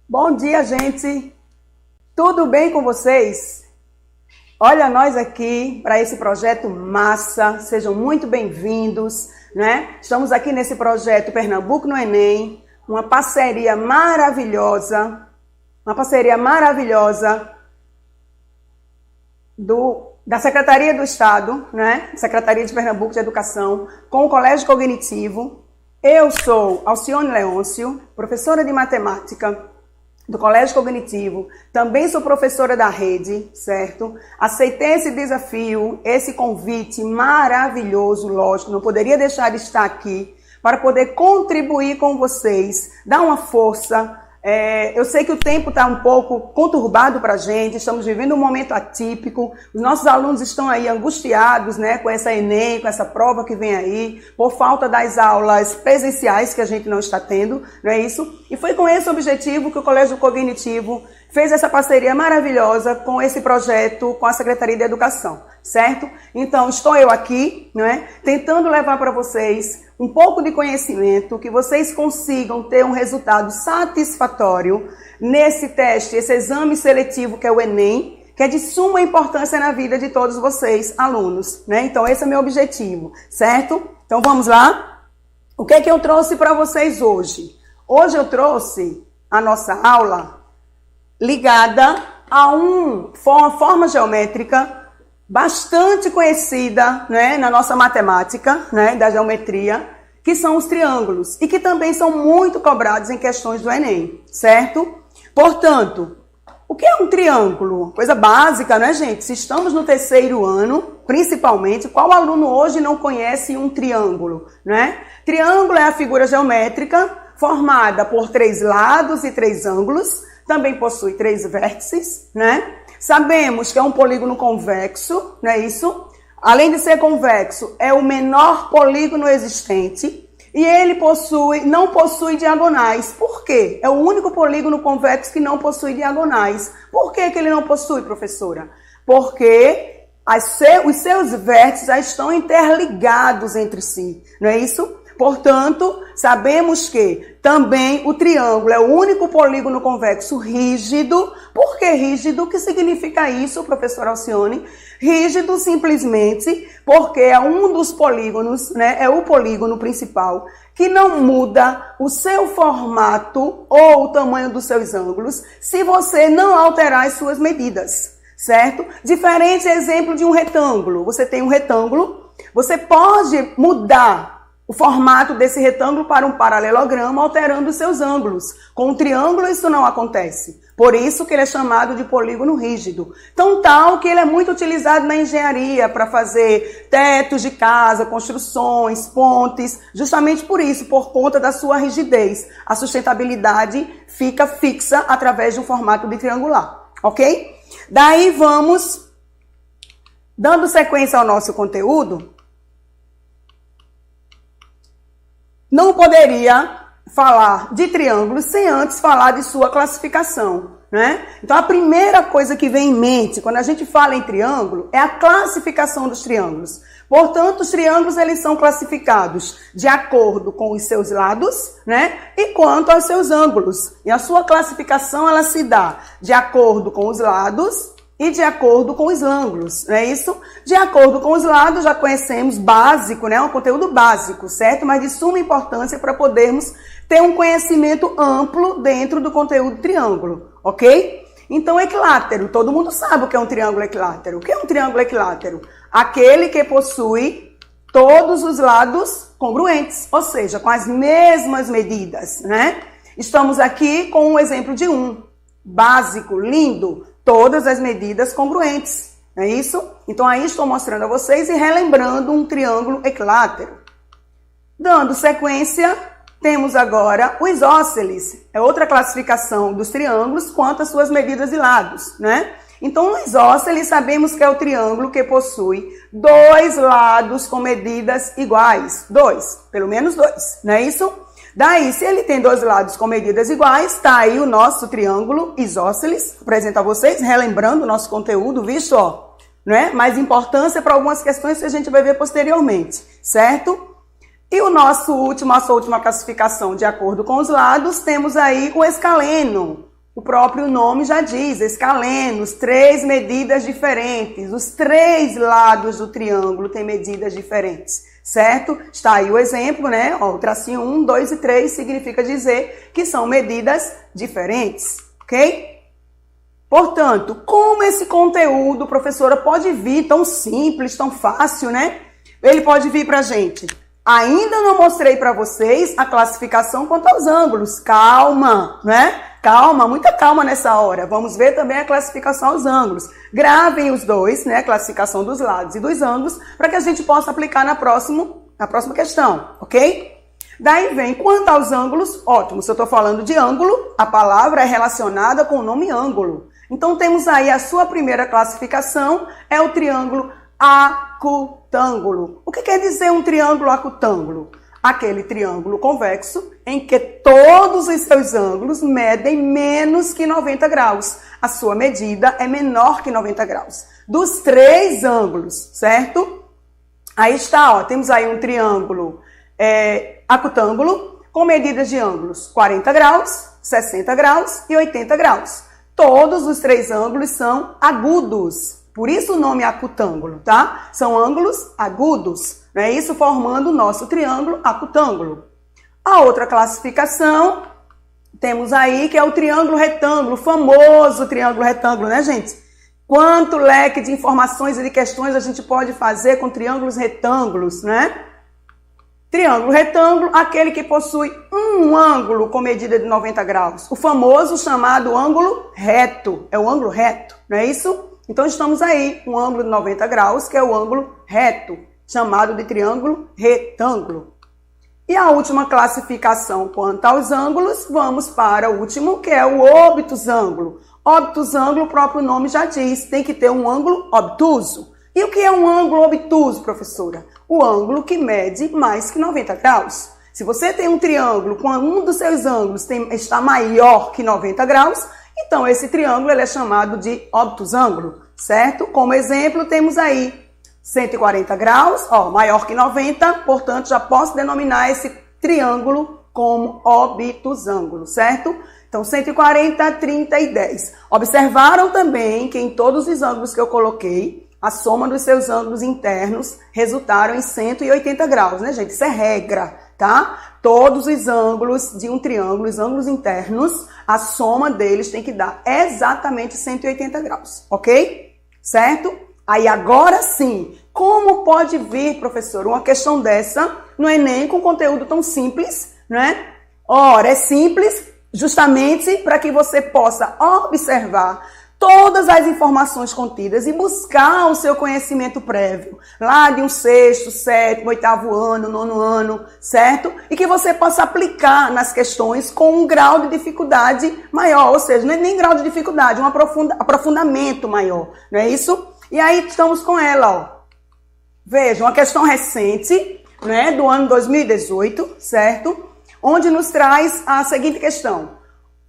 Bom dia, gente! Tudo bem com vocês? Olha nós aqui para esse projeto massa, sejam muito bem-vindos, né? Estamos aqui nesse projeto Pernambuco no Enem, uma parceria maravilhosa da Secretaria do Estado, né? Secretaria de Pernambuco de Educação, com o Colégio Cognitivo. Eu sou Alcione Leôncio, professora de matemática do Colégio Cognitivo, também sou professora da rede, certo? Aceitei esse desafio, esse convite maravilhoso, lógico, não poderia deixar de estar aqui para poder contribuir com vocês, dar uma força. Eu sei que o tempo está um pouco conturbado para a gente, estamos vivendo um momento atípico, os nossos alunos estão aí angustiados, né, com essa Enem, com essa prova que vem aí, por falta das aulas presenciais que a gente não está tendo, não é isso? E foi com esse objetivo que o Colégio Cognitivo fez essa parceria maravilhosa com esse projeto com a Secretaria de Educação, certo? Então, estou eu aqui, né, tentando levar para vocês um pouco de conhecimento, que vocês consigam ter um resultado satisfatório nesse teste, esse exame seletivo que é o Enem, que é de suma importância na vida de todos vocês, alunos, né? Então, esse é o meu objetivo, certo? Então, vamos lá? O que é que eu trouxe para vocês hoje? Hoje eu trouxe a nossa aula ligada a uma forma geométrica bastante conhecida, né, na nossa matemática, né, da geometria, que são os triângulos, e que também são muito cobrados em questões do Enem, certo? Portanto, o que é um triângulo? Coisa básica, né, gente? Se estamos no terceiro ano, principalmente, qual aluno hoje não conhece um triângulo, né? Triângulo é a figura geométrica formada por 3 lados e 3 ângulos, também possui 3 vértices, né? Sabemos que é um polígono convexo, não é isso? Além de ser convexo, é o menor polígono existente e ele não possui diagonais. Por quê? É o único polígono convexo que não possui diagonais. Por que ele não possui, professora? Porque os seus vértices já estão interligados entre si, não é isso? Portanto, sabemos que também o triângulo é o único polígono convexo rígido. Por que rígido? O que significa isso, professora Alcione? Rígido simplesmente porque é um dos polígonos, né? É o polígono principal que não muda o seu formato ou o tamanho dos seus ângulos se você não alterar as suas medidas, certo? Diferente exemplo de um retângulo. Você tem um retângulo, você pode mudar o formato desse retângulo para um paralelogramo, alterando os seus ângulos. Com um triângulo isso não acontece. Por isso que ele é chamado de polígono rígido. Tão tal que ele é muito utilizado na engenharia para fazer tetos de casa, construções, pontes. Justamente por isso, por conta da sua rigidez. A sustentabilidade fica fixa através de um formato de triangular. Ok? Daí vamos, dando sequência ao nosso conteúdo. Não poderia falar de triângulos sem antes falar de sua classificação, né? Então, a primeira coisa que vem em mente quando a gente fala em triângulo é a classificação dos triângulos. Portanto, os triângulos eles são classificados de acordo com os seus lados, né? E quanto aos seus ângulos. E a sua classificação ela se dá de acordo com os lados e de acordo com os ângulos, não é isso? De acordo com os lados, já conhecemos básico, né? Um conteúdo básico, certo? Mas de suma importância para podermos ter um conhecimento amplo dentro do conteúdo triângulo, ok? Então, equilátero, todo mundo sabe o que é um triângulo equilátero. O que é um triângulo equilátero? Aquele que possui todos os lados congruentes, ou seja, com as mesmas medidas, né? Estamos aqui com um exemplo de um básico, lindo. Todas as medidas congruentes, não é isso? Então, aí estou mostrando a vocês e relembrando um triângulo equilátero. Dando sequência, temos agora o isósceles. É outra classificação dos triângulos quanto às suas medidas de lados, né? Então, o isósceles sabemos que é o triângulo que possui 2 lados com medidas iguais. 2, pelo menos 2, não é isso? Daí, se ele tem 2 lados com medidas iguais, está aí o nosso triângulo isósceles. Vou apresentar a vocês, relembrando o nosso conteúdo, visto? Ó, né? Mais importância para algumas questões que a gente vai ver posteriormente, certo? E nossa última classificação, de acordo com os lados, temos aí o escaleno. O próprio nome já diz, escalenos, 3 medidas diferentes. Os 3 lados do triângulo têm medidas diferentes, certo? Está aí o exemplo, né? Ó, o tracinho 1, 2 e 3 significa dizer que são medidas diferentes, ok? Portanto, como esse conteúdo, professora, pode vir tão simples, tão fácil, né? Ele pode vir para a gente. Ainda não mostrei para vocês a classificação quanto aos ângulos. Calma, né? Calma, muita calma nessa hora. Vamos ver também a classificação aos ângulos. Gravem os dois, né? A classificação dos lados e dos ângulos, para que a gente possa aplicar na próxima questão, ok? Daí vem, quanto aos ângulos, ótimo, se eu estou falando de ângulo, a palavra é relacionada com o nome ângulo. Então temos aí a sua primeira classificação, é o triângulo acutângulo. O que quer dizer um triângulo acutângulo? Aquele triângulo convexo em que todos os seus ângulos medem menos que 90 graus. A sua medida é menor que 90 graus. Dos 3 ângulos, certo? Aí está, ó, temos aí um triângulo acutângulo com medidas de ângulos 40 graus, 60 graus e 80 graus. Todos os 3 ângulos são agudos. Por isso o nome acutângulo, tá? São ângulos agudos, né? Isso formando o nosso triângulo acutângulo. A outra classificação, temos aí que é o triângulo retângulo, o famoso triângulo retângulo, né, gente? Quanto leque de informações e de questões a gente pode fazer com triângulos retângulos, né? Triângulo retângulo, aquele que possui um ângulo com medida de 90 graus. O famoso chamado ângulo reto, é o ângulo reto, não é isso? Então, estamos aí com um ângulo de 90 graus, que é o ângulo reto, chamado de triângulo retângulo. E a última classificação quanto aos ângulos, vamos para o último, que é o obtusângulo. Obtusângulo, o próprio nome já diz, tem que ter um ângulo obtuso. E o que é um ângulo obtuso, professora? O ângulo que mede mais que 90 graus. Se você tem um triângulo com um dos seus ângulos está maior que 90 graus, então esse triângulo ele é chamado de obtusângulo, certo? Como exemplo, temos aí 140 graus, ó, maior que 90, portanto já posso denominar esse triângulo como obtusângulo, certo? Então 140, 30 e 10. Observaram também que em todos os ângulos que eu coloquei, a soma dos seus ângulos internos resultaram em 180 graus, né, gente? Isso é regra, tá? Todos os ângulos de um triângulo, os ângulos internos, a soma deles tem que dar exatamente 180 graus, ok? Certo? Aí agora sim, como pode vir, professor, uma questão dessa no Enem com conteúdo tão simples, né? Ora, é simples justamente para que você possa observar todas as informações contidas e buscar o seu conhecimento prévio, lá de um 6º, 7º, 8º ano, 9º ano, certo? E que você possa aplicar nas questões com um grau de dificuldade maior, ou seja, não é nem grau de dificuldade, um aprofundamento maior, não é isso? E aí estamos com ela, ó. Veja, uma questão recente, né, do ano 2018, certo? Onde nos traz a seguinte questão.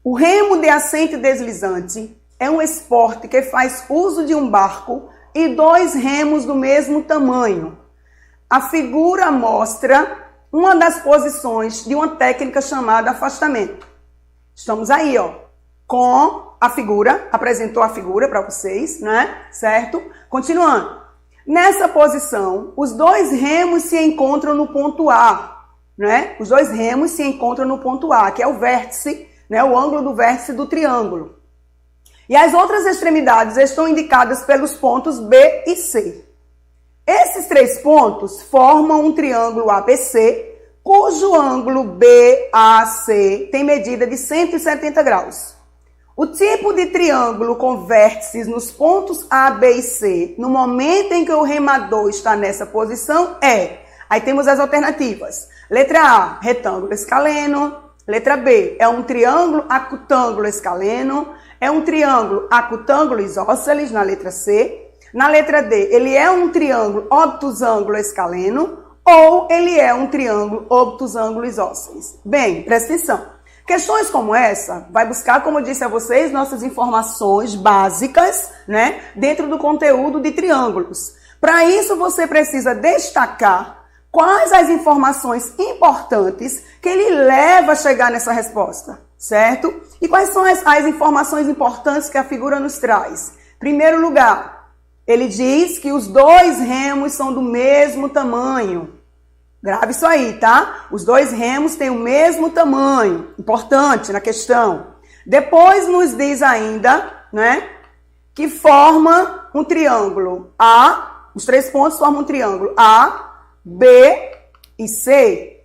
O remo de assento deslizante é um esporte que faz uso de um barco e 2 remos do mesmo tamanho. A figura mostra uma das posições de uma técnica chamada afastamento. Estamos aí, ó, com a figura, apresentou a figura para vocês, né? Certo? Continuando. Nessa posição, os 2 remos se encontram no ponto A, né? Os 2 remos se encontram no ponto A, que é o vértice, né? O ângulo do vértice do triângulo. E as outras extremidades estão indicadas pelos pontos B e C. Esses 3 pontos formam um triângulo ABC, cujo ângulo BAC tem medida de 170 graus. O tipo de triângulo com vértices nos pontos A, B e C, no momento em que o remador está nessa posição, é... Aí temos as alternativas. Letra A, retângulo escaleno. Letra B, é um triângulo acutângulo escaleno. É um triângulo acutângulo isósceles, na letra C. Na letra D, ele é um triângulo obtusângulo escaleno ou ele é um triângulo obtusângulo isósceles. Bem, presta atenção. Questões como essa vai buscar, como eu disse a vocês, nossas informações básicas, né, dentro do conteúdo de triângulos. Para isso, você precisa destacar quais as informações importantes que ele leva a chegar nessa resposta, certo? E quais são as informações importantes que a figura nos traz? Primeiro lugar, ele diz que os dois remos são do mesmo tamanho. Grave isso aí, tá? Os dois remos têm o mesmo tamanho. Importante na questão. Depois nos diz ainda, né, que forma um triângulo A. Os 3 pontos formam um triângulo A, B e C.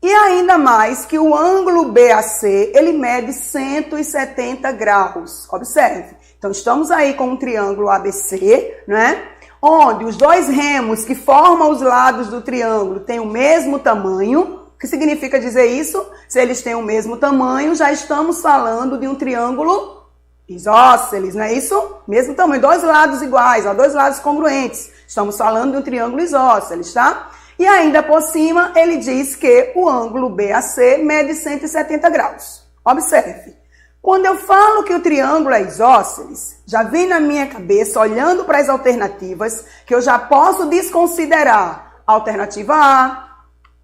E ainda mais que o ângulo BAC, ele mede 170 graus. Observe. Então, estamos aí com um triângulo ABC, né? Onde os dois remos que formam os lados do triângulo têm o mesmo tamanho. O que significa dizer isso? Se eles têm o mesmo tamanho, já estamos falando de um triângulo isósceles, não é isso? Mesmo tamanho, 2 lados iguais, ó, 2 lados congruentes. Estamos falando de um triângulo isósceles, tá? E ainda por cima, ele diz que o ângulo BAC mede 170 graus. Observe. Quando eu falo que o triângulo é isósceles, já vem na minha cabeça, olhando para as alternativas, que eu já posso desconsiderar a alternativa A,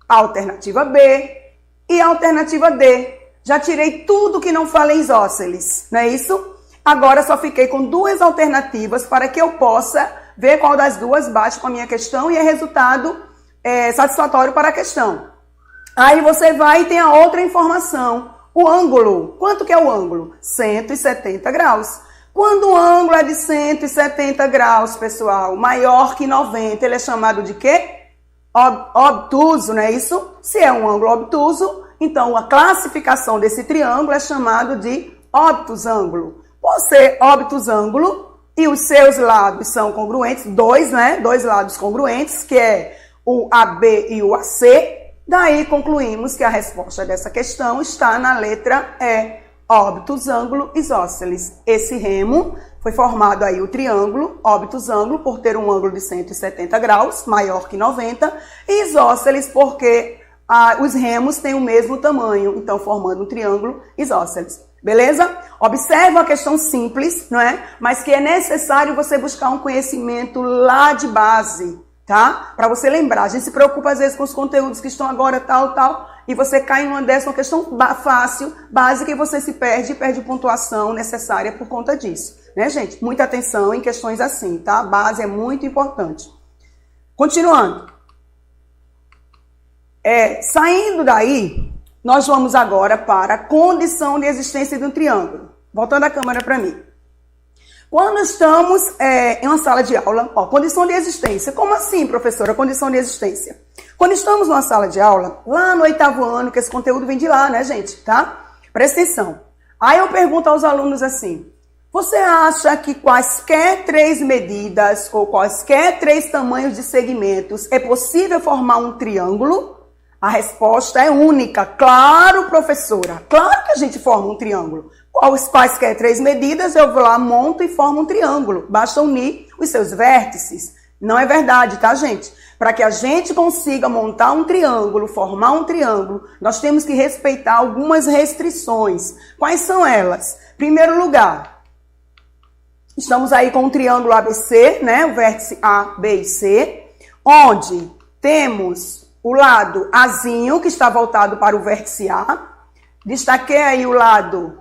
a alternativa B e a alternativa D. Já tirei tudo que não fala em isósceles, não é isso? Agora só fiquei com 2 alternativas para que eu possa ver qual das duas bate com a minha questão e é resultado satisfatório para a questão. Aí você vai e tem a outra informação. O ângulo. Quanto que é o ângulo? 170 graus. Quando o ângulo é de 170 graus, pessoal, maior que 90, ele é chamado de quê? Obtuso, não é isso? Se é um ângulo obtuso, então a classificação desse triângulo é chamado de obtusângulo. Por ser obtusângulo e os seus lados são congruentes, 2, né? 2 lados congruentes, que é o AB e o AC, daí concluímos que a resposta dessa questão está na letra E, obtusângulo isósceles. Esse remo foi formado aí o triângulo obtusângulo por ter um ângulo de 170 graus, maior que 90, e isósceles porque os remos têm o mesmo tamanho, então formando um triângulo isósceles. Beleza? Observa a questão simples, não é? Mas que é necessário você buscar um conhecimento lá de base, tá? Para você lembrar. A gente se preocupa às vezes com os conteúdos que estão agora tal, e você cai em uma dessa, uma questão fácil, básica, e você se perde pontuação necessária por conta disso. Né, gente? Muita atenção em questões assim, tá? A base é muito importante. Continuando. Saindo daí, nós vamos agora para a condição de existência de um triângulo. Voltando a câmera para mim. Quando estamos em uma sala de aula, condição de existência. Como assim, professora, condição de existência? Quando estamos numa sala de aula, lá no 8º ano, que esse conteúdo vem de lá, né, gente? Tá? Presta atenção. Aí eu pergunto aos alunos assim, você acha que quaisquer 3 medidas ou quaisquer 3 tamanhos de segmentos é possível formar um triângulo? A resposta é única. Claro, professora. Claro que a gente forma um triângulo. Quaisquer 3 medidas, eu vou lá, monto e formo um triângulo. Basta unir os seus vértices. Não é verdade, tá, gente? Para que a gente consiga montar um triângulo, formar um triângulo, nós temos que respeitar algumas restrições. Quais são elas? Primeiro lugar, estamos aí com um triângulo ABC, né? O vértice A, B e C, onde temos o lado Azinho, que está voltado para o vértice A. Destaquei aí o lado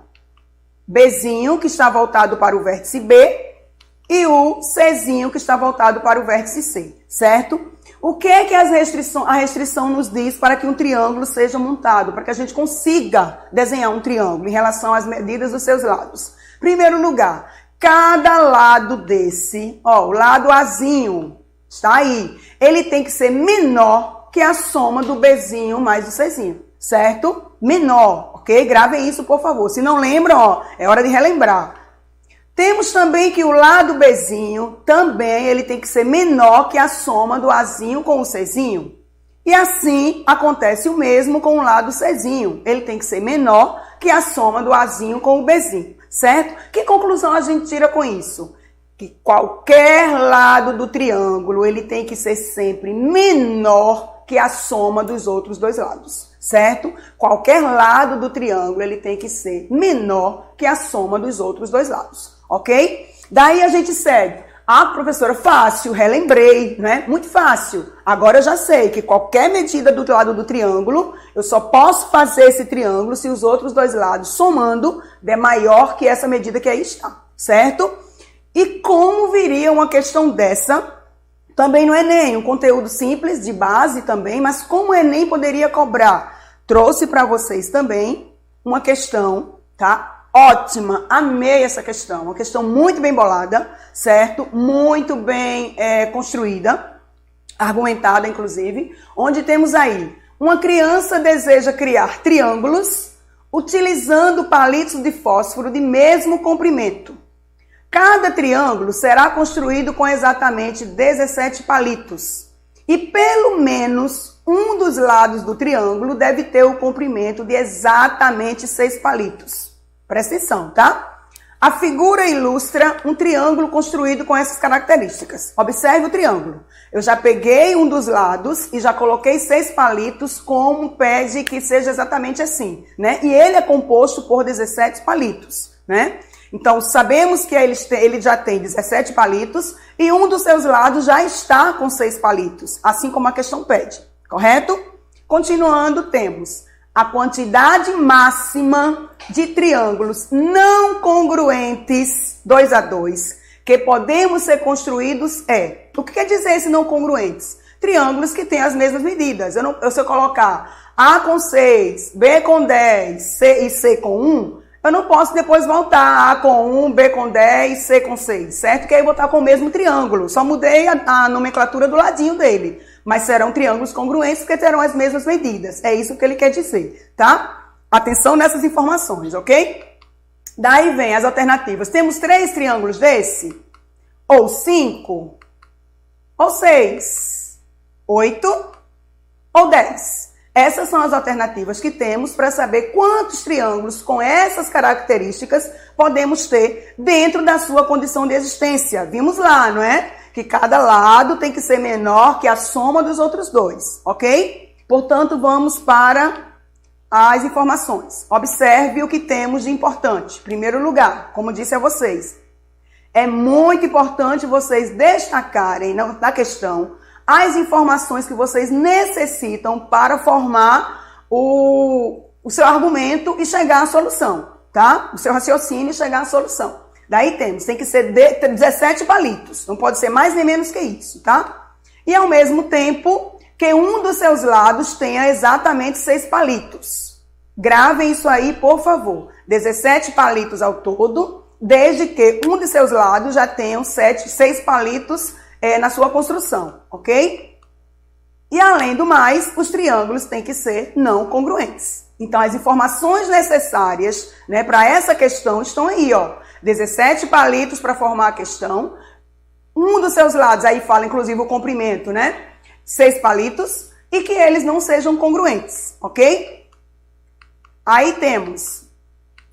Bzinho, que está voltado para o vértice B. E o Czinho, que está voltado para o vértice C, certo? O que é que a restrição nos diz para que um triângulo seja montado? Para que a gente consiga desenhar um triângulo em relação às medidas dos seus lados. Primeiro lugar, cada lado desse, o lado Azinho, está aí, ele tem que ser menor que a soma do Bzinho mais do Czinho, certo? Menor, ok? Gravem isso, por favor. Se não lembram, é hora de relembrar. Temos também que o lado Bzinho, também, ele tem que ser menor que a soma do Azinho com o Czinho. E assim, acontece o mesmo com o lado Czinho. Ele tem que ser menor que a soma do Azinho com o Bzinho, certo? Que conclusão a gente tira com isso? Que qualquer lado do triângulo, ele tem que ser sempre menor que a soma dos outros dois lados, certo? Qualquer lado do triângulo, ele tem que ser menor que a soma dos outros dois lados, ok? Daí a gente segue. Ah, professora, fácil, relembrei, né? Muito fácil. Agora eu já sei que qualquer medida do lado do triângulo, eu só posso fazer esse triângulo se os outros dois lados, somando, der maior que essa medida que aí está, certo? E como viria uma questão dessa, também no Enem, um conteúdo simples, de base também, mas como o Enem poderia cobrar? Trouxe para vocês também uma questão, tá? Ótima, amei essa questão, uma questão muito bem bolada, certo? Muito bem construída, argumentada inclusive, onde temos aí, uma criança deseja criar triângulos utilizando palitos de fósforo de mesmo comprimento. Cada triângulo será construído com exatamente 17 palitos e pelo menos um dos lados do triângulo deve ter o comprimento de exatamente 6 palitos. Presta atenção, tá? A figura ilustra um triângulo construído com essas características. Observe o triângulo. Eu já peguei um dos lados e já coloquei 6 palitos como pede que seja exatamente assim, né? E ele é composto por 17 palitos, né? Então, sabemos que ele já tem 17 palitos e um dos seus lados já está com 6 palitos, assim como a questão pede, correto? Continuando, temos a quantidade máxima de triângulos não congruentes, 2 a 2, que podemos ser construídos é... O que quer dizer esse não congruentes? Triângulos que têm as mesmas medidas. Se eu colocar A com 6, B com 10 C e C com 1, eu não posso depois voltar A com 1, B com 10, C com 6, certo? Que aí eu vou estar com o mesmo triângulo. Só mudei a nomenclatura do ladinho dele. Mas serão triângulos congruentes porque terão as mesmas medidas. É isso que ele quer dizer, tá? Atenção nessas informações, ok? Daí vem as alternativas. Temos 3 triângulos desse? Ou 5? Ou 6? 8? Ou 10? Essas são as alternativas que temos para saber quantos triângulos com essas características podemos ter dentro da sua condição de existência. Vimos lá, não é? Que cada lado tem que ser menor que a soma dos outros dois, ok? Portanto, vamos para as informações. Observe o que temos de importante. Em primeiro lugar, como disse a vocês, é muito importante vocês destacarem na questão as informações que vocês necessitam para formar o seu argumento e chegar à solução, tá? O seu raciocínio e chegar à solução. Daí tem que ser 17 palitos, não pode ser mais nem menos que isso, tá? E ao mesmo tempo que um dos seus lados tenha exatamente 6 palitos. Gravem isso aí, por favor. 17 palitos ao todo, desde que um de seus lados já tenha 6 palitos na sua construção, ok? E além do mais, os triângulos têm que ser não congruentes. Então, as informações necessárias, né, para essa questão estão aí, ó. 17 palitos para formar a questão. Um dos seus lados, aí fala inclusive o comprimento, né? 6 palitos. E que eles não sejam congruentes, ok? Aí temos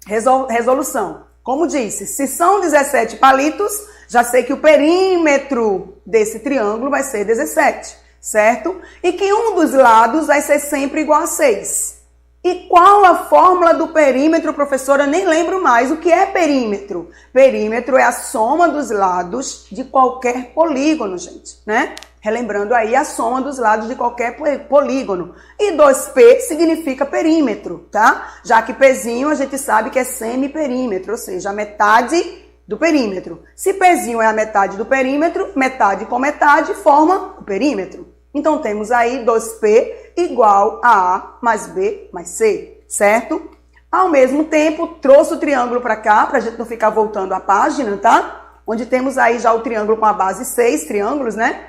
resolução. Como disse, se são 17 palitos, já sei que o perímetro desse triângulo vai ser 17, certo? E que um dos lados vai ser sempre igual a 6. E qual a fórmula do perímetro, professora? Nem lembro mais. O que é perímetro? Perímetro é a soma dos lados de qualquer polígono, gente, né? Relembrando aí a soma dos lados de qualquer polígono. E 2P significa perímetro, tá? Já que Pzinho a gente sabe que é semiperímetro, ou seja, a metade do perímetro. Se Pzinho é a metade do perímetro, metade com metade forma o perímetro. Então, temos aí 2P igual a A mais B mais C, certo? Ao mesmo tempo, trouxe o triângulo para cá, para a gente não ficar voltando a página, tá? Onde temos aí já o triângulo com a base 6 triângulos, né?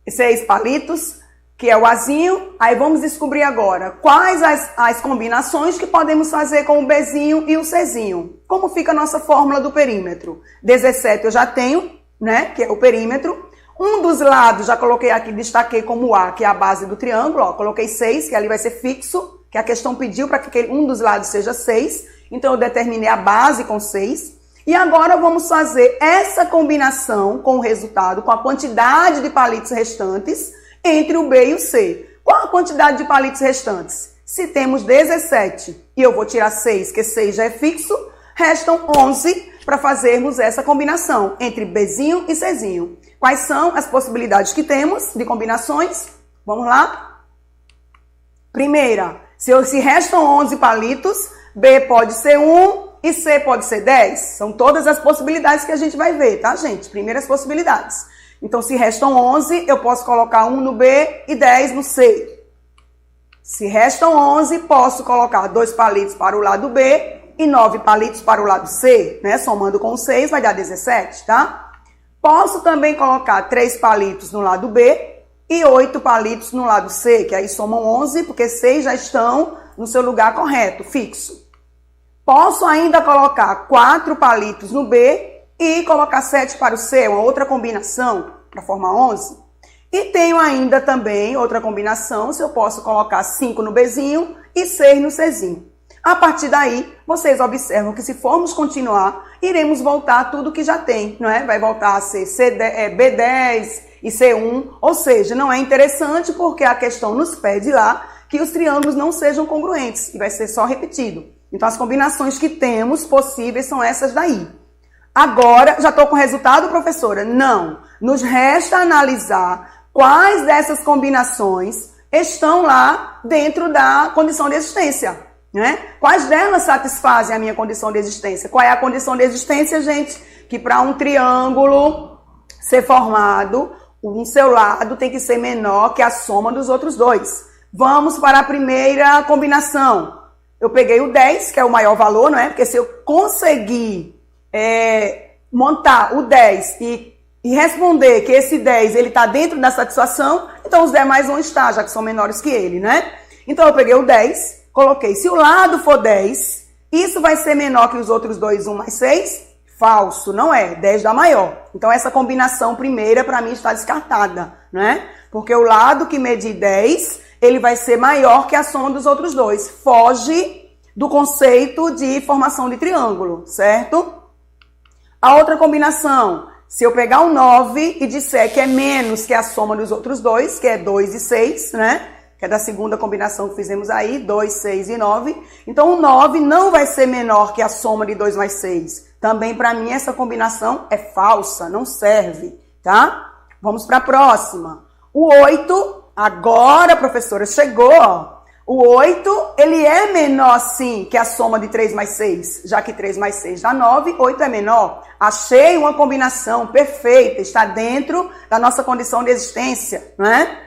6 palitos, que é o Azinho. Aí vamos descobrir agora quais as combinações que podemos fazer com o Bzinho e o Czinho. Como fica a nossa fórmula do perímetro? 17 eu já tenho, né? Que é o perímetro. Um dos lados, já coloquei aqui, destaquei como A, que é a base do triângulo, ó, coloquei 6, que ali vai ser fixo, que a questão pediu para que um dos lados seja 6, então eu determinei a base com 6. E agora vamos fazer essa combinação com o resultado, com a quantidade de palitos restantes, entre o B e o C. Qual a quantidade de palitos restantes? Se temos 17 e eu vou tirar 6, que 6 já é fixo, restam 11 para fazermos essa combinação entre Bzinho e Czinho. Quais são as possibilidades que temos de combinações? Vamos lá? Primeira, se restam 11 palitos, B pode ser 1 e C pode ser 10. São todas as possibilidades que a gente vai ver, tá, gente? Primeiras possibilidades. Então, se restam 11, eu posso colocar 1 no B e 10 no C. Se restam 11, posso colocar 2 palitos para o lado B e 9 palitos para o lado C, né? Somando com 6 vai dar 17, tá? Posso também colocar 3 palitos no lado B e 8 palitos no lado C, que aí somam 11, porque 6 já estão no seu lugar correto, fixo. Posso ainda colocar 4 palitos no B e colocar 7 para o C, uma outra combinação para formar 11. E tenho ainda também outra combinação, se eu posso colocar 5 no Bzinho e 6 no Czinho. A partir daí, vocês observam que se formos continuar, iremos voltar a tudo que já tem, não é? Vai voltar a ser B10 e C1, ou seja, não é interessante porque a questão nos pede lá que os triângulos não sejam congruentes, e vai ser só repetido. Então, as combinações que temos possíveis são essas daí. Agora, já estou com o resultado, professora? Não. Nos resta analisar quais dessas combinações estão lá dentro da condição de existência. Né? Quais delas satisfazem a minha condição de existência? Qual é a condição de existência, gente? Que para um triângulo ser formado, um seu lado tem que ser menor que a soma dos outros dois. Vamos para a primeira combinação. Eu peguei o 10, que é o maior valor, não é? Porque se eu conseguir montar o 10 e responder que esse 10 ele está dentro da satisfação, então os demais vão estar, já que são menores que ele, né? Então eu peguei o 10, coloquei, se o lado for 10, isso vai ser menor que os outros dois, 1 mais 6? Falso, não é, 10 dá maior. Então essa combinação primeira para mim está descartada, né? Porque o lado que medir 10, ele vai ser maior que a soma dos outros dois. Foge do conceito de formação de triângulo, certo? A outra combinação, se eu pegar o 9 e disser que é menos que a soma dos outros dois, que é 2 e 6, né? Que é da segunda combinação que fizemos aí, 2, 6 e 9. Então, o 9 não vai ser menor que a soma de 2 mais 6. Também, para mim, essa combinação é falsa, não serve, tá? Vamos para a próxima. O 8, agora, professora, chegou, ó. O 8, ele é menor, sim, que a soma de 3 mais 6. Já que 3 mais 6 dá 9, 8 é menor. Achei uma combinação perfeita, está dentro da nossa condição de existência, né?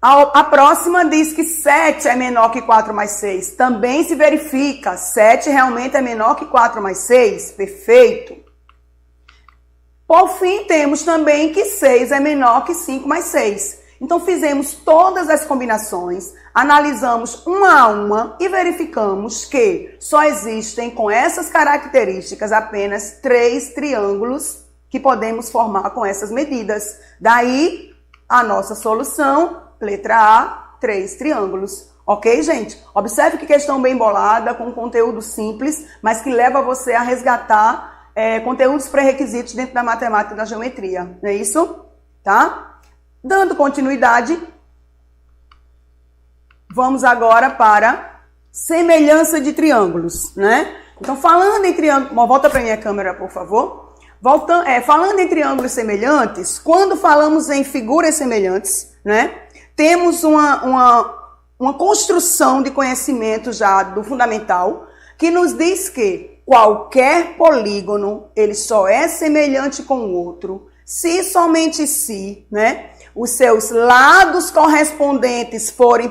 A próxima diz que 7 é menor que 4 mais 6. Também se verifica. 7 realmente é menor que 4 mais 6. Perfeito. Por fim, temos também que 6 é menor que 5 mais 6. Então, fizemos todas as combinações, analisamos uma a uma e verificamos que só existem com essas características apenas 3 triângulos que podemos formar com essas medidas. Daí, a nossa solução, letra A, 3 triângulos. Ok, gente? Observe que questão bem bolada, com conteúdo simples, mas que leva você a resgatar conteúdos pré-requisitos dentro da matemática e da geometria. Não é isso? Tá? Dando continuidade, vamos agora para semelhança de triângulos, né? Então, falando em triângulos... Volta para a minha câmera, por favor. Falando em triângulos semelhantes, quando falamos em figuras semelhantes, né? Temos uma construção de conhecimento já do fundamental que nos diz que qualquer polígono, ele só é semelhante com o outro se somente se, né, os seus lados correspondentes forem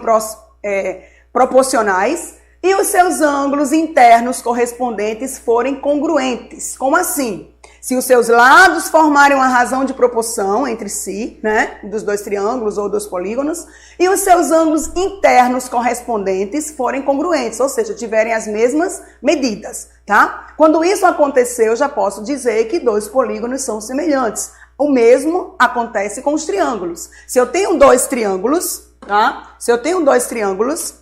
proporcionais e os seus ângulos internos correspondentes forem congruentes. Como assim? Se os seus lados formarem uma razão de proporção entre si, né, dos dois triângulos ou dos polígonos, e os seus ângulos internos correspondentes forem congruentes, ou seja, tiverem as mesmas medidas, tá? Quando isso acontecer, eu já posso dizer que dois polígonos são semelhantes. O mesmo acontece com os triângulos. Se eu tenho dois triângulos, tá? Se eu tenho dois triângulos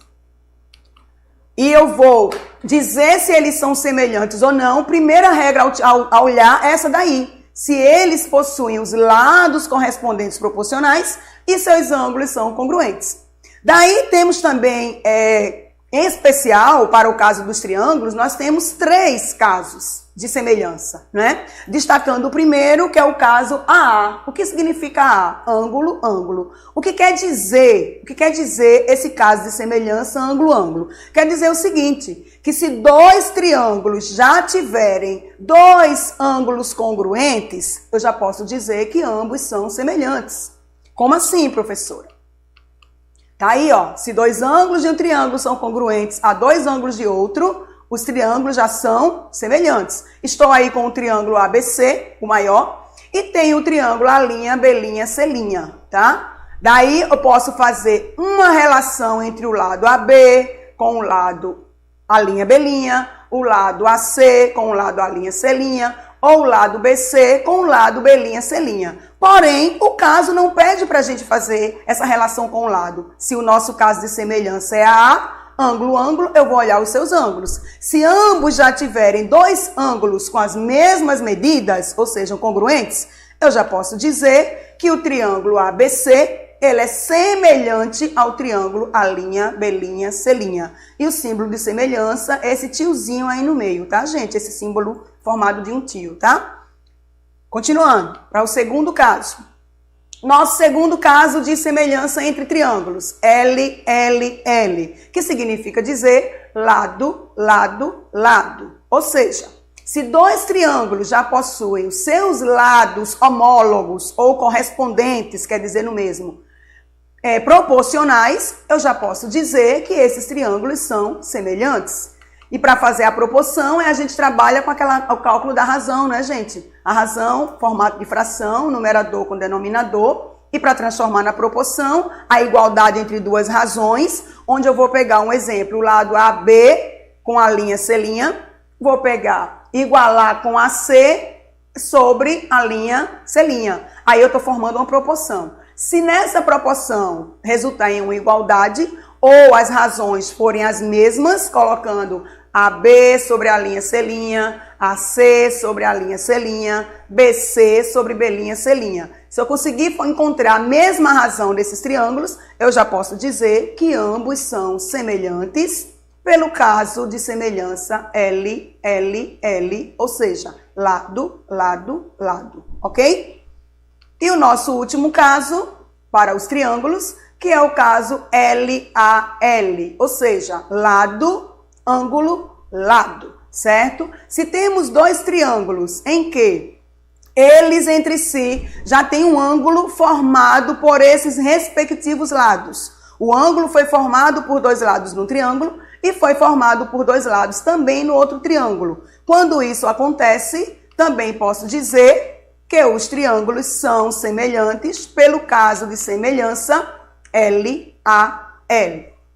e eu vou dizer se eles são semelhantes ou não, primeira regra ao olhar é essa daí. Se eles possuem os lados correspondentes proporcionais e seus ângulos são congruentes. Daí temos também, em especial, para o caso dos triângulos, nós temos 3 casos de semelhança, né? Destacando o primeiro, que é o caso AA. O que significa AA? Ângulo, ângulo. O que quer dizer esse caso de semelhança ângulo, ângulo? Quer dizer o seguinte, que se 2 triângulos já tiverem 2 ângulos congruentes, eu já posso dizer que ambos são semelhantes. Como assim, professora? Tá aí, ó. Se 2 ângulos de um triângulo são congruentes a 2 ângulos de outro, os triângulos já são semelhantes. Estou aí com o triângulo ABC, o maior, e tenho o triângulo A', B', C', tá? Daí eu posso fazer uma relação entre o lado AB com o lado A', B', o lado AC com o lado A', C', ou o lado BC com o lado B', C'. Porém, o caso não pede para a gente fazer essa relação com o lado. Se o nosso caso de semelhança é AA, ângulo, ângulo, eu vou olhar os seus ângulos. Se ambos já tiverem 2 ângulos com as mesmas medidas, ou sejam, congruentes, eu já posso dizer que o triângulo ABC, ele é semelhante ao triângulo A', B', C'. E o símbolo de semelhança é esse tiozinho aí no meio, tá, gente? Esse símbolo formado de um tio, tá? Continuando, para o segundo caso. Nosso segundo caso de semelhança entre triângulos, L, L, L, que significa dizer lado, lado, lado. Ou seja, se 2 triângulos já possuem os seus lados homólogos ou correspondentes, quer dizer no mesmo, proporcionais, eu já posso dizer que esses triângulos são semelhantes. E para fazer a proporção, a gente trabalha com o cálculo da razão, né, gente? A razão, formato de fração, numerador com denominador. E para transformar na proporção, a igualdade entre 2 razões, onde eu vou pegar um exemplo, o lado AB com a linha C', vou pegar igualar com AC sobre a linha C'. Aí eu estou formando uma proporção. Se nessa proporção resultar em uma igualdade, ou as razões forem as mesmas, colocando AB sobre a linha C', AC sobre a linha C', BC sobre B', C'. Se eu conseguir encontrar a mesma razão desses triângulos, eu já posso dizer que ambos são semelhantes pelo caso de semelhança L, L, L, ou seja, lado, lado, lado, ok? E o nosso último caso para os triângulos, que é o caso LAL, ou seja, lado, ângulo, lado, certo? Se temos 2 triângulos em que eles entre si já têm um ângulo formado por esses respectivos lados. O ângulo foi formado por 2 lados no triângulo e foi formado por 2 lados também no outro triângulo. Quando isso acontece, também posso dizer que os triângulos são semelhantes pelo caso de semelhança LAL.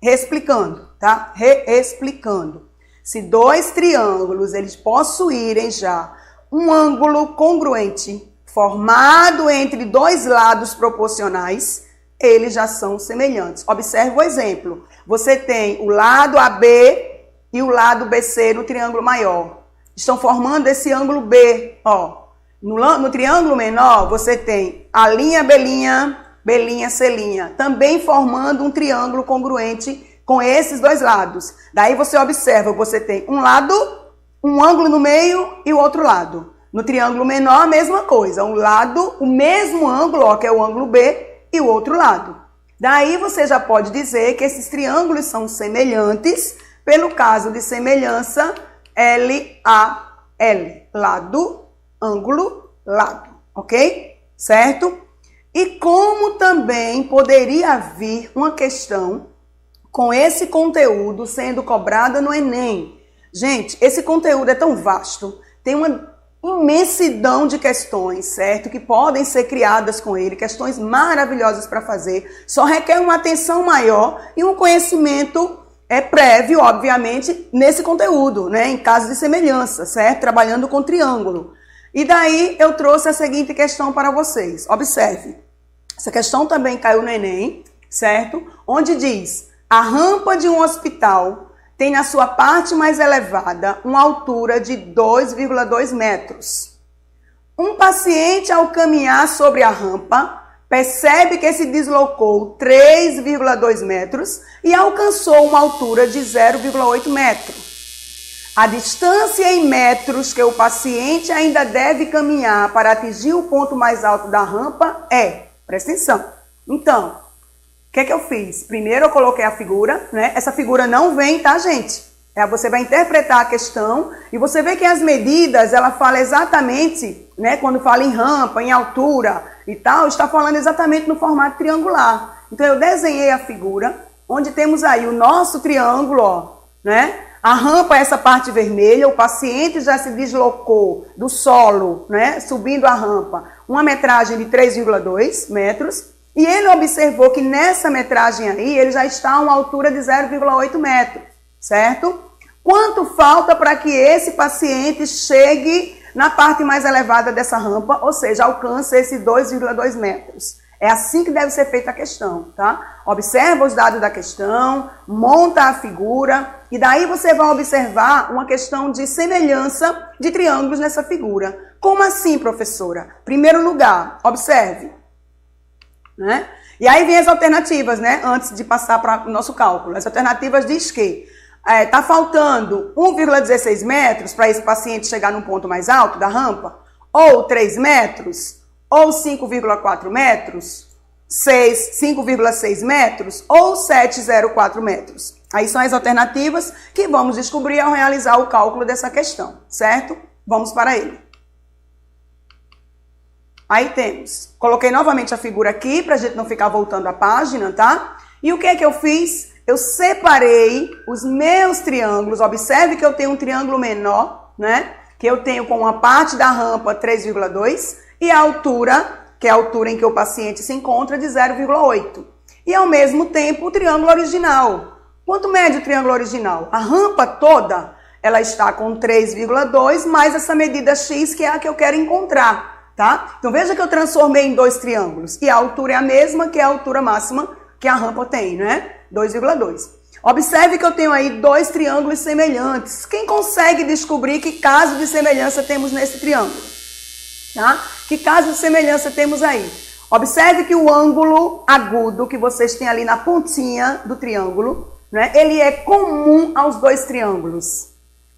Reexplicando, tá? Reexplicando. Se 2 triângulos eles possuírem já um ângulo congruente formado entre 2 lados proporcionais, eles já são semelhantes. Observe o exemplo. Você tem o lado AB e o lado BC no triângulo maior. Estão formando esse ângulo B. Ó. No triângulo menor, você tem a linha B', C', também formando um triângulo congruente com esses 2 lados. Daí você observa, você tem um lado, um ângulo no meio e o outro lado. No triângulo menor, a mesma coisa. Um lado, o mesmo ângulo, ó, que é o ângulo B, e o outro lado. Daí você já pode dizer que esses triângulos são semelhantes pelo caso de semelhança LAL. Lado, ângulo, lado. Ok? Certo? E como também poderia vir uma questão com esse conteúdo sendo cobrada no Enem? Gente, esse conteúdo é tão vasto, tem uma imensidão de questões, certo? Que podem ser criadas com ele, questões maravilhosas para fazer, só requer uma atenção maior e um conhecimento prévio, obviamente, nesse conteúdo, né? Em caso de semelhança, certo? Trabalhando com triângulo. E daí eu trouxe a seguinte questão para vocês. Observe. Essa questão também caiu no Enem, certo? Onde diz: a rampa de um hospital tem na sua parte mais elevada uma altura de 2,2 metros. Um paciente, ao caminhar sobre a rampa, percebe que se deslocou 3,2 metros e alcançou uma altura de 0,8 metro. A distância em metros que o paciente ainda deve caminhar para atingir o ponto mais alto da rampa é, presta atenção. Então, o que é que eu fiz? Primeiro eu coloquei a figura, né? Essa figura não vem, tá, gente? Você vai interpretar a questão e você vê que as medidas, ela fala exatamente, né? Quando fala em rampa, em altura e tal, está falando exatamente no formato triangular. Então eu desenhei a figura, onde temos aí o nosso triângulo, ó, né? A rampa é essa parte vermelha, o paciente já se deslocou do solo, né? Subindo a rampa, uma metragem de 3,2 metros. E ele observou que nessa metragem aí, ele já está a uma altura de 0,8 metro, certo? Quanto falta para que esse paciente chegue na parte mais elevada dessa rampa, ou seja, alcance esses 2,2 metros? É assim que deve ser feita a questão, tá? Observa os dados da questão, monta a figura, e daí você vai observar uma questão de semelhança de triângulos nessa figura. Como assim, professora? Primeiro lugar, observe. Né? E aí vem as alternativas, né? Antes de passar para o nosso cálculo. As alternativas diz que está faltando 1,16 metros para esse paciente chegar num ponto mais alto da rampa, ou 3 metros, ou 5,4 metros, 5,6 metros, ou 7,04 metros. Aí são as alternativas que vamos descobrir ao realizar o cálculo dessa questão, certo? Vamos para ele. Aí temos, coloquei novamente a figura aqui, para a gente não ficar voltando a página, tá? E o que é que eu fiz? Eu separei os meus triângulos, observe que eu tenho um triângulo menor, né? Que eu tenho com uma parte da rampa 3,2 e a altura, que é a altura em que o paciente se encontra, de 0,8. E ao mesmo tempo o triângulo original. Quanto mede o triângulo original? A rampa toda, ela está com 3,2 mais essa medida x, que é a que eu quero encontrar. Tá? Então veja que eu transformei em dois triângulos e a altura é a mesma que a altura máxima que a rampa tem, né? 2,2. Observe que eu tenho aí dois triângulos semelhantes. Quem consegue descobrir que caso de semelhança temos nesse triângulo? Tá? Que caso de semelhança temos aí? Observe que o ângulo agudo que vocês têm ali na pontinha do triângulo, né? Ele é comum aos dois triângulos.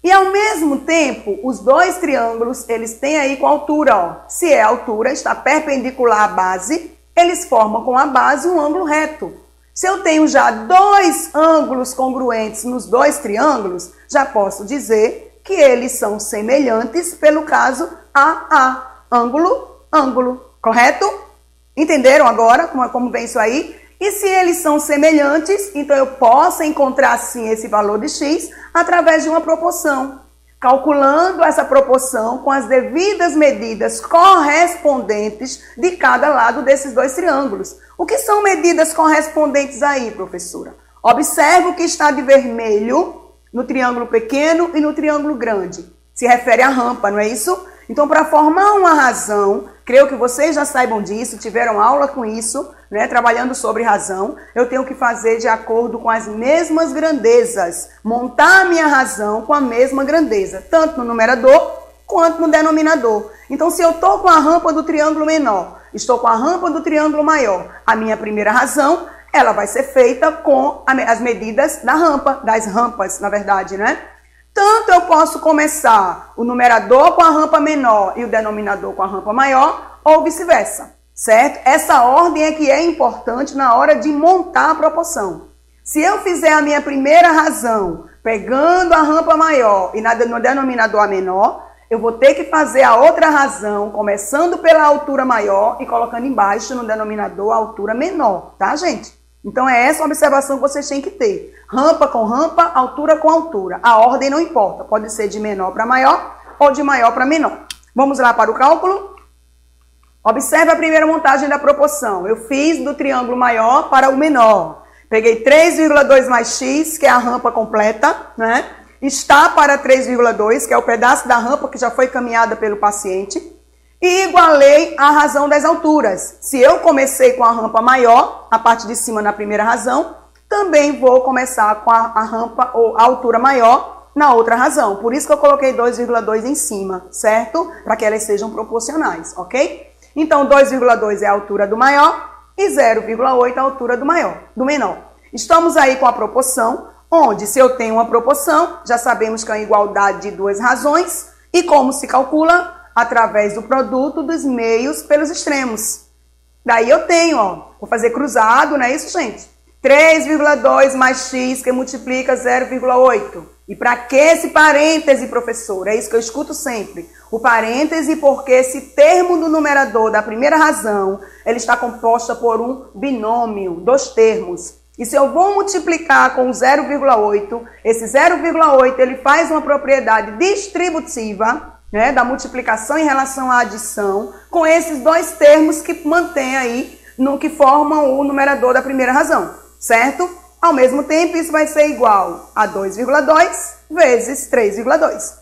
E ao mesmo tempo, os dois triângulos, eles têm aí com altura, ó. Se é altura, está perpendicular à base, eles formam com a base um ângulo reto. Se eu tenho já dois ângulos congruentes nos dois triângulos, já posso dizer que eles são semelhantes pelo caso AA. Ângulo, ângulo, correto? Entenderam agora como vem isso aí? E se eles são semelhantes, então eu posso encontrar sim esse valor de x através de uma proporção. Calculando essa proporção com as devidas medidas correspondentes de cada lado desses dois triângulos. O que são medidas correspondentes aí, professora? Observe o que está de vermelho no triângulo pequeno e no triângulo grande. Se refere à rampa, não é isso? Então, para formar uma razão, creio que vocês já saibam disso, tiveram aula com isso, né, trabalhando sobre razão, eu tenho que fazer de acordo com as mesmas grandezas, montar a minha razão com a mesma grandeza, tanto no numerador quanto no denominador. Então, se eu estou com a rampa do triângulo menor, estou com a rampa do triângulo maior, a minha primeira razão, ela vai ser feita com as medidas da rampa, das rampas, na verdade, né? Tanto eu posso começar o numerador com a rampa menor e o denominador com a rampa maior, ou vice-versa, certo? Essa ordem é que é importante na hora de montar a proporção. Se eu fizer a minha primeira razão pegando a rampa maior e no denominador a menor, eu vou ter que fazer a outra razão começando pela altura maior e colocando embaixo no denominador a altura menor, tá, gente? Então é essa observação que vocês têm que ter. Rampa com rampa, altura com altura. A ordem não importa, pode ser de menor para maior ou de maior para menor. Vamos lá para o cálculo? Observe a primeira montagem da proporção. Eu fiz do triângulo maior para o menor. Peguei 3,2 mais x, que é a rampa completa, né? Está para 3,2, que é o pedaço da rampa que já foi caminhada pelo paciente. E igualei a razão das alturas. Se eu comecei com a rampa maior, a parte de cima na primeira razão, também vou começar com a rampa ou a altura maior na outra razão. Por isso que eu coloquei 2,2 em cima, certo? Para que elas sejam proporcionais, ok? Então, 2,2 é a altura do maior e 0,8 é a altura do menor. Estamos aí com a proporção, onde se eu tenho uma proporção, já sabemos que é uma igualdade de duas razões, e como se calcula? Através do produto dos meios pelos extremos. Daí eu tenho, ó, vou fazer cruzado, não é isso, gente? 3,2 mais x que multiplica 0,8. E para que esse parêntese, professor? É isso que eu escuto sempre. O parêntese porque esse termo do numerador da primeira razão, ele está composto por um binômio, dois termos. E se eu vou multiplicar com 0,8, esse 0,8 ele faz uma propriedade distributiva, né, da multiplicação em relação à adição, com esses dois termos que mantém aí, no que formam o numerador da primeira razão, certo? Ao mesmo tempo, isso vai ser igual a 2,2 vezes 3,2.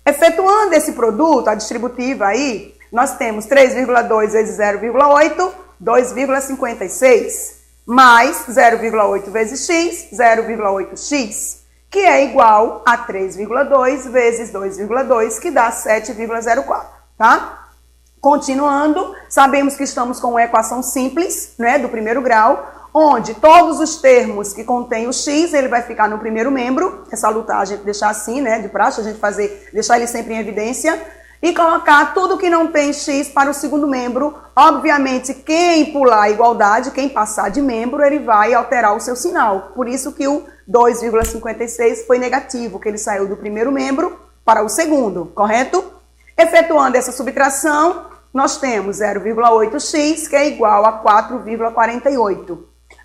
Efetuando esse produto, a distributiva aí, nós temos 3,2 vezes 0,8, 2,56, mais 0,8 vezes x, 0,8x, que é igual a 3,2 vezes 2,2, que dá 7,04, tá? Continuando, sabemos que estamos com uma equação simples, né, do primeiro grau, onde todos os termos que contêm o x, ele vai ficar no primeiro membro, é salutar a gente deixar assim, né, de praxe, a gente deixar ele sempre em evidência, e colocar tudo que não tem x para o segundo membro. Obviamente, quem pular a igualdade, quem passar de membro, ele vai alterar o seu sinal. Por isso que o 2,56 foi negativo, que ele saiu do primeiro membro para o segundo, correto? Efetuando essa subtração, nós temos 0,8x, que é igual a 4,48.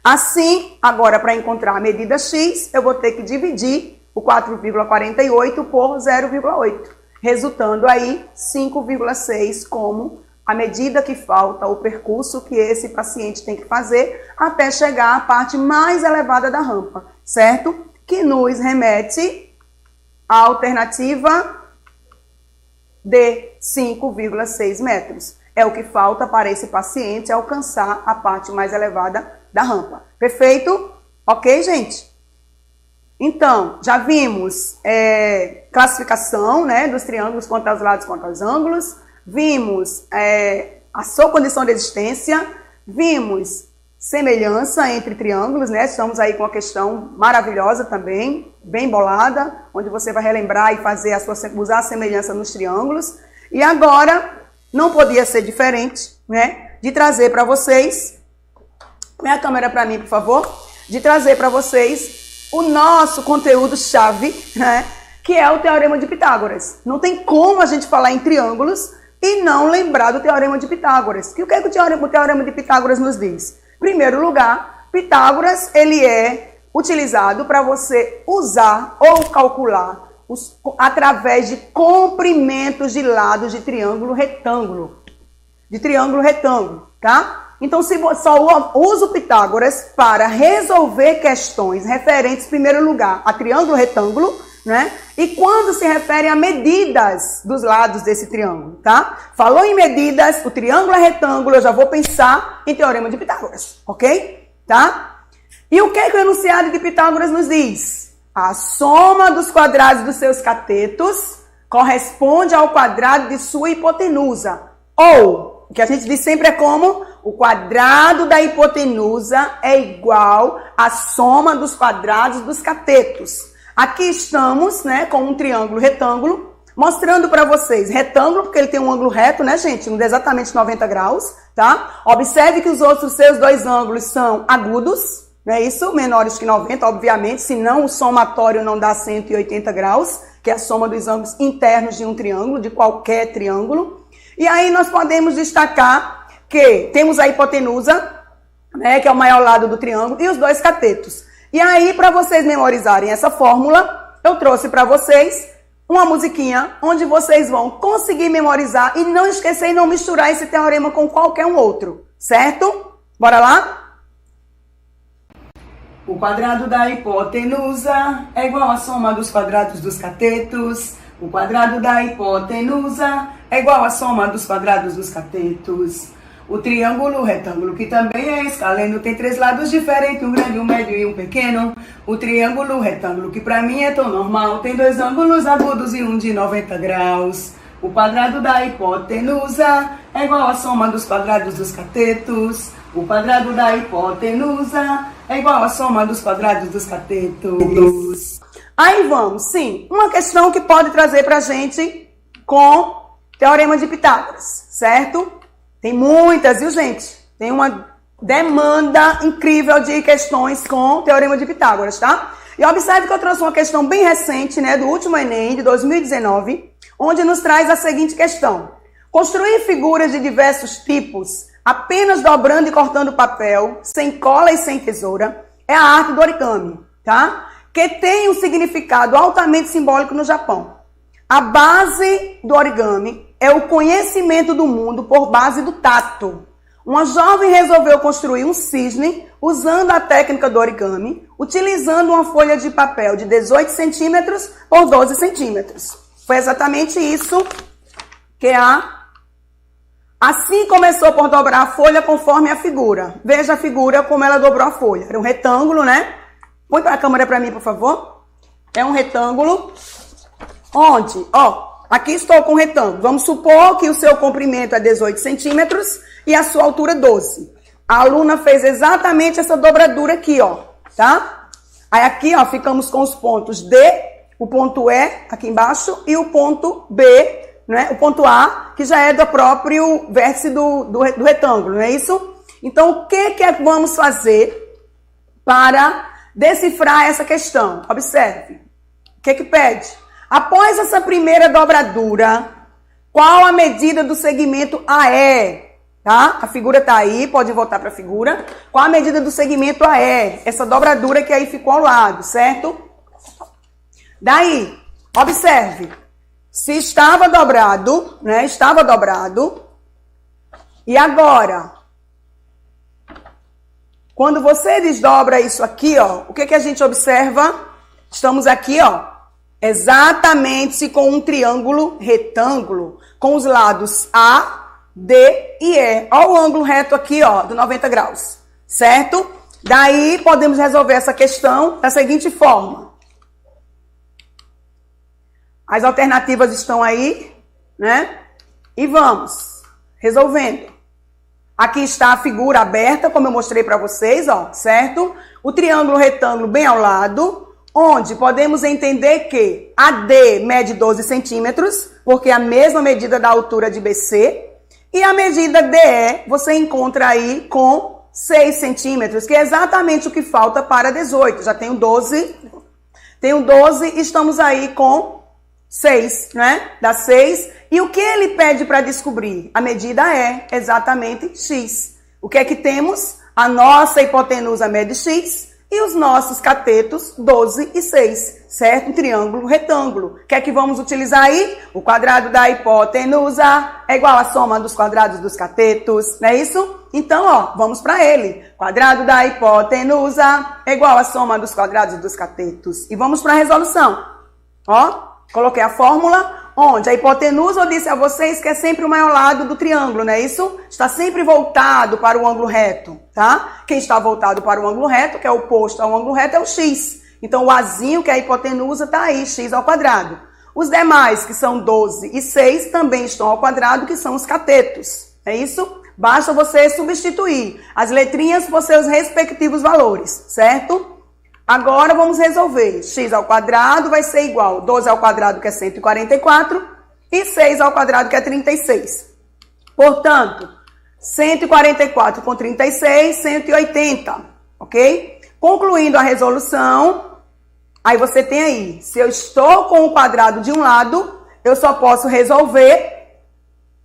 Assim, agora para encontrar a medida x, eu vou ter que dividir o 4,48 por 0,8, resultando aí 5,6 como a medida que falta, o percurso que esse paciente tem que fazer até chegar à parte mais elevada da rampa, certo? Que nos remete à alternativa de 5,6 metros. É o que falta para esse paciente alcançar a parte mais elevada da rampa. Perfeito? Ok, gente? Então, já vimos classificação, né, dos triângulos quanto aos lados, quanto aos ângulos. Vimos a sua condição de existência. Vimos semelhança entre triângulos, né? Estamos aí com uma questão maravilhosa também, bem bolada, onde você vai relembrar e fazer usar a semelhança nos triângulos. E agora, não podia ser diferente, né, de trazer para vocês, põe a câmera para mim, por favor, de trazer para vocês o nosso conteúdo-chave, né, que é o Teorema de Pitágoras. Não tem como a gente falar em triângulos e não lembrar do Teorema de Pitágoras. E o que é que o Teorema de Pitágoras nos diz? Em primeiro lugar, Pitágoras ele é utilizado para você usar ou calcular através de comprimentos de lados de triângulo retângulo. Tá? Então, se você só usa o Pitágoras para resolver questões referentes, em primeiro lugar, a triângulo retângulo, né? E quando se refere a medidas dos lados desse triângulo, tá? Falou em medidas, o triângulo é retângulo, eu já vou pensar em Teorema de Pitágoras, ok? Tá? E o que é que o enunciado de Pitágoras nos diz? A soma dos quadrados dos seus catetos corresponde ao quadrado de sua hipotenusa. Ou, o que a gente diz sempre é como? O quadrado da hipotenusa é igual à soma dos quadrados dos catetos. Aqui estamos, né, com um triângulo retângulo, mostrando para vocês, retângulo, porque ele tem um ângulo reto, né, gente, de exatamente 90 graus, tá? Observe que os outros seus dois ângulos são agudos, não é isso? Menores que 90, obviamente, senão o somatório não dá 180 graus, que é a soma dos ângulos internos de um triângulo, de qualquer triângulo. E aí nós podemos destacar que temos a hipotenusa, né, que é o maior lado do triângulo, e os dois catetos. E aí, para vocês memorizarem essa fórmula, eu trouxe para vocês uma musiquinha onde vocês vão conseguir memorizar e não esquecer e não misturar esse teorema com qualquer um outro, certo? Bora lá? O quadrado da hipotenusa é igual à soma dos quadrados dos catetos. O quadrado da hipotenusa é igual à soma dos quadrados dos catetos. O triângulo retângulo, que também é escaleno, tem três lados diferentes, um grande, um médio e um pequeno. O triângulo retângulo, que para mim é tão normal, tem dois ângulos agudos e um de 90 graus. O quadrado da hipotenusa é é igual à soma dos quadrados dos catetos. O quadrado da hipotenusa é igual à soma dos quadrados dos catetos. Aí vamos, sim, uma questão que pode trazer pra gente com Teorema de Pitágoras, certo? Tem muitas, viu, gente? Tem uma demanda incrível de questões com Teorema de Pitágoras, tá? E observe que eu trouxe uma questão bem recente, né, do último Enem, de 2019, onde nos traz a seguinte questão. Construir figuras de diversos tipos, apenas dobrando e cortando papel, sem cola e sem tesoura, é a arte do origami, tá? Que tem um significado altamente simbólico no Japão. A base do origami é o conhecimento do mundo por base do tato. Uma jovem resolveu construir um cisne usando a técnica do origami, utilizando uma folha de papel de 18 centímetros por 12 centímetros. Foi exatamente isso que Assim começou por dobrar a folha conforme a figura. Veja a figura como ela dobrou a folha. Era um retângulo, né? Põe para a câmera para mim, por favor. É um retângulo onde, aqui estou com um retângulo. Vamos supor que o seu comprimento é 18 centímetros e a sua altura 12. A aluna fez exatamente essa dobradura aqui, tá? Aí aqui, ficamos com os pontos D, o ponto E aqui embaixo e o ponto B, né? O ponto A, que já é do próprio vértice do retângulo, não é isso? Então, o que vamos fazer para decifrar essa questão? Observe. O que pede? Após essa primeira dobradura, qual a medida do segmento AE? Tá? A figura está aí, pode voltar para a figura. Qual a medida do segmento AE? Essa dobradura que aí ficou ao lado, certo? Daí, observe. Se estava dobrado, né? Estava dobrado. E agora? Quando você desdobra isso aqui, o que a gente observa? Estamos aqui, exatamente com um triângulo retângulo, com os lados A, D e E. Olha o ângulo reto aqui, do 90 graus, certo? Daí, podemos resolver essa questão da seguinte forma. As alternativas estão aí, né? E vamos resolvendo. Aqui está a figura aberta, como eu mostrei para vocês, certo? O triângulo retângulo bem ao lado, onde podemos entender que a D mede 12 centímetros, porque é a mesma medida da altura de BC, e a medida DE você encontra aí com 6 centímetros, que é exatamente o que falta para 18. Já tenho 12, e estamos aí com 6, né? Dá 6. E o que ele pede para descobrir? A medida é exatamente x. O que é que temos? A nossa hipotenusa mede x e os nossos catetos 12 e 6, certo? Um triângulo retângulo. O que é que vamos utilizar aí? O quadrado da hipotenusa é igual à soma dos quadrados dos catetos, não é isso? Então, vamos para ele. Quadrado da hipotenusa é igual à soma dos quadrados dos catetos. E vamos para a resolução. Coloquei a fórmula, onde a hipotenusa, eu disse a vocês que é sempre o maior lado do triângulo, não é isso? Está sempre voltado para o ângulo reto, tá? Quem está voltado para o ângulo reto, que é oposto ao ângulo reto, é o x. Então, o azinho, que é a hipotenusa, está aí, x ao quadrado. Os demais, que são 12 e 6, também estão ao quadrado, que são os catetos, é isso? Basta você substituir as letrinhas por seus respectivos valores, certo? Agora vamos resolver. X ao quadrado vai ser igual 12 ao quadrado, que é 144, e 6 ao quadrado, que é 36. Portanto, 144 com 36, 180, ok? Concluindo a resolução, aí você tem aí, se eu estou com o quadrado de um lado, eu só posso resolver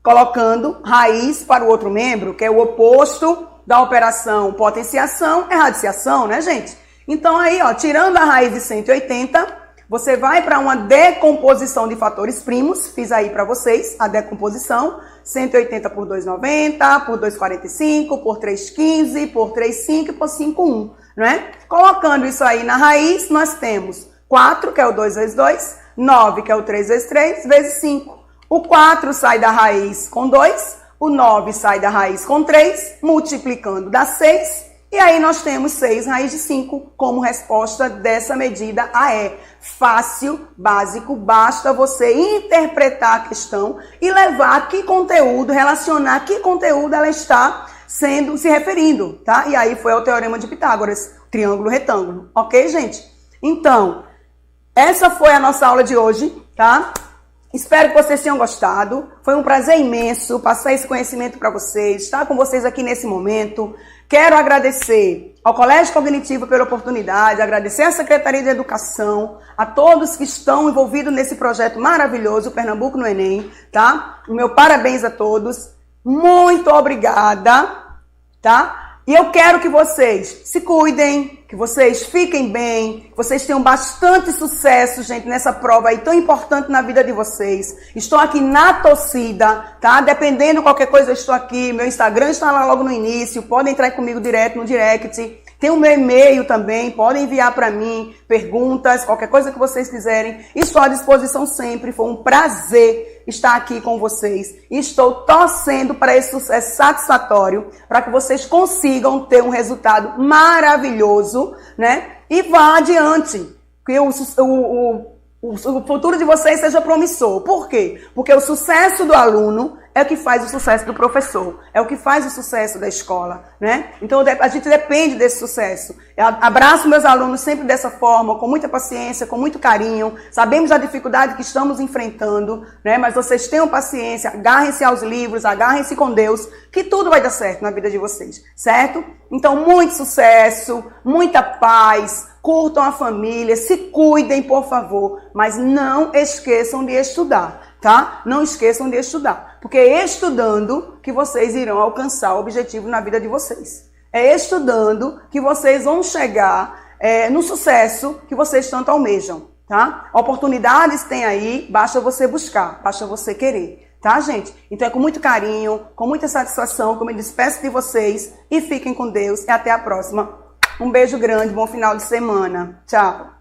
colocando raiz para o outro membro, que é o oposto da operação potenciação, é radiciação, né, gente? Então, aí, tirando a raiz de 180, você vai para uma decomposição de fatores primos. Fiz aí para vocês a decomposição. 180 por 2,90, por 2,45, por 3,15, por 3,5 e por 5,1, não é? Colocando isso aí na raiz, nós temos 4, que é o 2 vezes 2, 9, que é o 3 vezes 3, vezes 5. O 4 sai da raiz com 2, o 9 sai da raiz com 3, multiplicando dá 6. E aí nós temos 6 raiz de 5 como resposta dessa medida AE. Fácil, básico, basta você interpretar a questão e levar que conteúdo, relacionar que conteúdo ela está se referindo, tá? E aí foi o Teorema de Pitágoras, triângulo retângulo, ok, gente? Então, essa foi a nossa aula de hoje, tá? Espero que vocês tenham gostado. Foi um prazer imenso passar esse conhecimento para vocês, estar com vocês aqui nesse momento. Quero agradecer ao Colégio Cognitivo pela oportunidade, agradecer à Secretaria de Educação, a todos que estão envolvidos nesse projeto maravilhoso, Pernambuco no Enem, tá? O meu parabéns a todos. Muito obrigada, tá? E eu quero que vocês se cuidem, que vocês fiquem bem, que vocês tenham bastante sucesso, gente, nessa prova aí tão importante na vida de vocês. Estou aqui na torcida, tá? Dependendo de qualquer coisa, eu estou aqui. Meu Instagram está lá logo no início. Podem entrar comigo direto no direct. Tem o meu e-mail também. Podem enviar para mim perguntas, qualquer coisa que vocês quiserem. Estou à disposição sempre. Foi um prazer estar aqui com vocês. E estou torcendo para esse sucesso satisfatório, para que vocês consigam ter um resultado maravilhoso, né? E vá adiante. Que o futuro de vocês seja promissor. Por quê? Porque o sucesso do aluno é o que faz o sucesso do professor, é o que faz o sucesso da escola, né? Então a gente depende desse sucesso. Eu abraço meus alunos sempre dessa forma, com muita paciência, com muito carinho. Sabemos a dificuldade que estamos enfrentando, né? Mas vocês tenham paciência, agarrem-se aos livros, agarrem-se com Deus, que tudo vai dar certo na vida de vocês, certo? Então muito sucesso, muita paz, curtam a família, se cuidem, por favor, mas não esqueçam de estudar. Tá? Não esqueçam de estudar, porque é estudando que vocês irão alcançar o objetivo na vida de vocês. É estudando que vocês vão chegar no sucesso que vocês tanto almejam, tá? Oportunidades tem aí, basta você buscar, basta você querer, tá, gente? Então é com muito carinho, com muita satisfação que eu me despeço de vocês e fiquem com Deus e até a próxima. Um beijo grande, bom final de semana. Tchau!